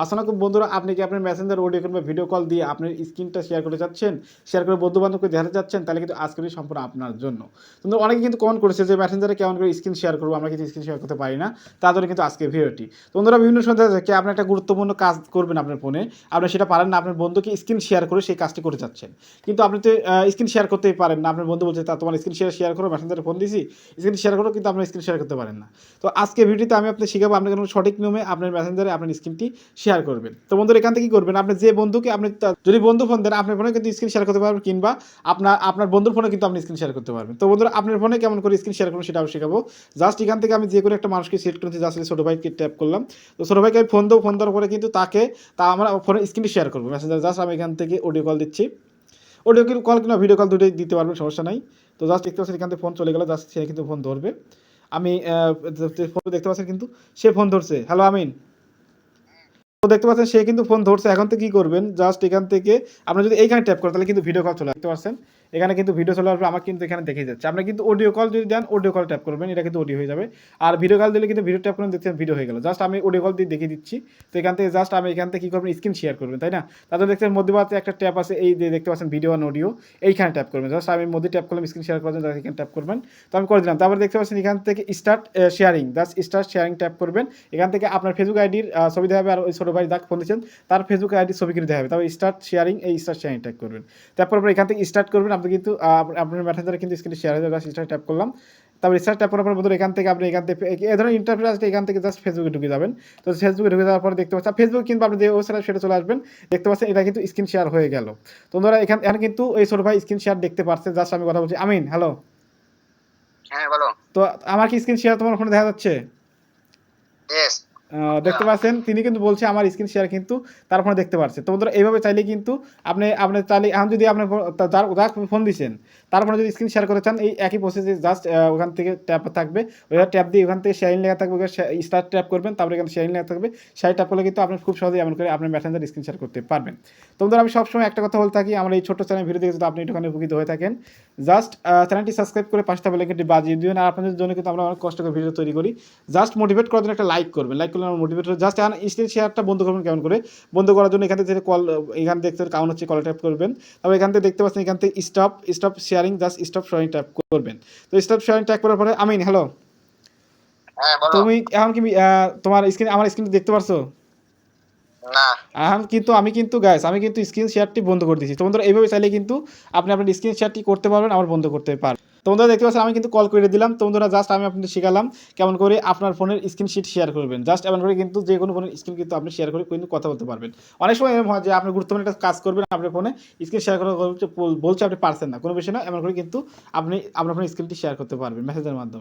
আসসালামু বন্ধুরা, আপনি কি আপনার মেসেঞ্জার অডিও কল বা ভিডিও কল দিয়ে আপনার স্ক্রিনটা শেয়ার করতে চাচ্ছেন, শেয়ার করে বন্ধু-বান্ধবকে দেখাতে চাচ্ছেন, তাহলে কিন্তু আজকের এই সম্পূর্ণ আপনার জন্য। কিন্তু অনেকে কিন্তু কমেন্ট করেছে যে মেসেঞ্জারে কেমন করে স্ক্রিন শেয়ার করবো, আমরা কিন্তু স্ক্রিন শেয়ার করতে পারি না। তার জন্য কিন্তু আজকের ভিডিওটি। তো বন্ধুরা বিভিন্ন সময় কি আপনি একটা গুরুত্বপূর্ণ কাজ করবেন আপনার ফোনে, আপনি সেটা পারেন না, আপনার বন্ধুকে স্ক্রিন শেয়ার করে সেই কাজটি করতে চাচ্ছেন। কিন্তু আপনি তো স্ক্রিন শেয়ার করতেই পারেন না, আপনার বন্ধু বলছে তা তোমার স্ক্রিন শেয়ার করো, মেসেঞ্জারে ফোন দিছি, স্ক্রিন শেয়ার করো, কিন্তু আপনার স্ক্রিন শেয়ার করতে পারেন না। তো আজকে ভিডিওতে আমি আপনাকে শিখাবো আপনি কোনো সঠিক নিয়মে আপনার মেসেঞ্জারে আপনার স্ক্রিনটি শেয়ার করবেন। তো বন্ধুরা এখান থেকে কি করবেন, আপনি যে বন্ধুকে আপনি যদি বন্ধু ফোন দেন আপনার ফোনে কিন্তু স্ক্রিন শেয়ার করতে পারবেন, কিংবা আপনার বন্ধুর ফোনে কিন্তু আপনি স্ক্রিন শেয়ার করতে পারবেন। তো বন্ধুরা আপনার ফোনে কেমন করে স্ক্রিন শেয়ার করবেন সেটাও শেখাবো। জাস্ট এখান থেকে আমি যে কোনো একটা মানুষকে সিলেক্ট করেছি, জাস্ট ছোটো ভাইকে ট্যাপ করলাম। তো ছোটো ভাইকে আমি ফোন দেবো, ফোন দেওয়ার পরে কিন্তু তা আমরা ফোনে স্ক্রিনটি শেয়ার করবো মেসেঞ্জার। জাস্ট আমি এখান থেকে অডিও কল দিচ্ছি, অডিও কল কিংবা ভিডিও কল দুটোই দিতে পারবেন, সমস্যা নাই। তো জাস্ট দেখতে পাচ্ছেন এখান থেকে ফোন চলে গেলো, জাস্ট সে কিন্তু ফোন ধরবে। আমি ফোন দেখতে পাচ্ছেন কিন্তু সে ফোন ধরছে। হ্যালো আমিন। তো দেখতে পাচ্ছেন সে কিন্তু ফোন ধরছে। এখন থেকে কি করবেন, জাস্ট এখান থেকে আপনি যদি এইখানে ট্যাপ করেন তাহলে কিন্তু ভিডিও কল চলে দেখতে পাচ্ছেন, এখানে কিন্তু ভিডিও চলে আসবে, আমার কিন্তু এখানে দেখে যাচ্ছে। আপনি কিন্তু অডিও কল যদি দেন অডিও কল ট্যাপ করবেন, এটা কিন্তু অডিও হয়ে যাবে। আর ভিডিও কল দিলে কিন্তু ভিডিও ট্যাপ করেন, দেখছেন ভিডিও হয়ে গেল। জাস্ট আমি অডিও কল দিয়ে দেখিয়ে দিচ্ছি। তো এখান থেকে জাস্ট আমি এখান থেকে কী করবেন, স্ক্রিন শেয়ার করবেন, তাই না? তাদের দেখছেন মধ্যবাতে একটা ট্যাপ আছে, এই যে দেখতে পাচ্ছেন ভিডিও অ্যান্ড অডিও, এইখানে ট্যাপ করবেন। জাস্ট আমি মধ্যে ট্যাপ করলাম স্ক্রিন শেয়ার করার জন্য, এখানে ট্যাপ করবেন। তো আমি করে দিলাম। তারপরে দেখতে পাচ্ছেন এখান থেকে start sharing, just start sharing tap করবেন। এখান থেকে আপনার ফেসবুক আইডির ছবি দেখাবে, আর ওই ছোটো ভাই যাকে ফোন দিচ্ছেন তার ফেসবুক আইডি ছবি কিনে দেখাবে। তারপর স্টার্ট শেয়ারিং, এই স্টার্ট শেয়ারিং ট্যাপ করবেন। তারপর এখান থেকে স্টার্ট করবেন, আপনি কিন্তু আপনার মেসেঞ্জারে কিন্তু স্ক্রিনে শেয়ার হয়ে যাবে। স্টার্ট ট্যাপ করলাম। তারপর স্টার্ট ট্যাপ করার পর বন্ধুরা এখান থেকে আপনি এখান থেকে এই ধরনের ইন্টারফেস আসলে এখান থেকে জাস্ট ফেসবুকে ঢুকে যাবেন। তো ফেসবুকে ঢুকে যাওয়ার পরে দেখতে পাচ্ছেন ফেসবুক কিন্তু আপনি যে ওয়েবসাইট সেটা চলে আসবেন। দেখতে পাচ্ছেন এটা কিন্তু স্ক্রিন শেয়ার হয়ে গেল। তো বন্ধুরা এখানে কিন্তু এই ছোট ভাই স্ক্রিন শেয়ার দেখতে পাচ্ছে। জাস্ট আমি কথা বলছি। আমিন, হ্যালো। হ্যাঁ বলো। তো আমার কি স্ক্রিন শেয়ার তোমার ফোনে দেখা যাচ্ছে? ইয়েস। দেখতে পাচ্ছেন তিনি কিন্তু বলছে আমার স্ক্রিন শেয়ার কিন্তু তার ফোনে দেখতে পাচ্ছে। তো বন্ধুরা এইভাবে চাইলে কিন্তু আপনি চাইলে এখন যদি আপনার যার ফোন দিচ্ছেন তার ফোনে যদি স্ক্রিন শেয়ার করতে চান, এই একই প্রসেসে জাস্ট ওখান থেকে ট্যাপ থাকবে, ওইটা ট্যাপ দিয়ে ওখান থেকে শেয়ারিং লেখা থাকবে, স্টার্ট ট্যাপ করবেন, তারপরে এখানে শেয়ারিং লেখা থাকবে, সেই ট্যাপ করলে কিন্তু আপনি খুব সহজেই এমন করে আপনার মেসেঞ্জার স্ক্রিন শেয়ার করতে পারবেন। তো বন্ধুরা আমি সবসময় একটা কথা বলে থাকি, আমার এই ছোট্ট চ্যানেল ভিডিও দেখে যদি আপনি একটুখানি উপকৃত হয়ে থাকেন, জাস্ট চ্যানেলটি সাবস্ক্রাইব করে পাশে থাকা বেল আইকনটি বাজিয়ে দিবেন। আর আপনাদের জন্য কিন্তু আমরা অনেক কষ্ট করে ভিডিও তৈরি করি। জাস্ট মোটিভেট করার জন্য একটা লাইক করবেন, লাইক করলে আমার মোটিভেট হবে। জাস্ট এখন স্ক্রিন শেয়ারটা বন্ধ করবেন কেমন করে, বন্ধ করার জন্য এখান থেকে কল, এখান দেখতে কাউন্ট হচ্ছে, কল ট্যাপ করবেন। তারপর এখান থেকে দেখতে পাচ্ছেন এখান থেকে stop sharing, just stop sharing tap করবেন। তো স্টপ শেয়ারিং ট্যাপ করার পরে আমিন, হ্যালো। হ্যাঁ বলো। তুমি এখন কি তোমার স্ক্রিন আমার স্ক্রিন দেখতে পারছো? না। এখন কিন্তু আমি কিন্তু স্ক্রিন শেয়ারটি বন্ধ করে দিয়েছি। তো বন্ধুরা এইভাবে চাইলে কিন্তু আপনি আপনার স্ক্রিন শেয়ারটি করতে পারবেন, আবার বন্ধ করতে পারবেন। তো বন্ধুরা দেখতে পাচ্ছেন আমি কিন্তু কল করে দিলাম। তো বন্ধুরা জাস্ট আমি আপনাদের শিখালাম কেমন করে আপনার ফোনের স্ক্রিনশিট শেয়ার করবেন। জাস্ট এমন করে কিন্তু যে কোনো ফোনের স্ক্রিন কিন্তু আপনি শেয়ার করে কিন্তু কথা বলতে পারবেন। অনেক সময় এরকম হয় যে আপনি গুরুত্বপূর্ণ একটা কাজ করবেন, আপনার ফোনে স্ক্রিন শেয়ার করা বলছে আপনি পারছেন না, কোনো বিষয় না, এমন করে কিন্তু আপনি আপনার ফোনের স্ক্রিনটি শেয়ার করতে পারবেন মেসেজের মাধ্যমে।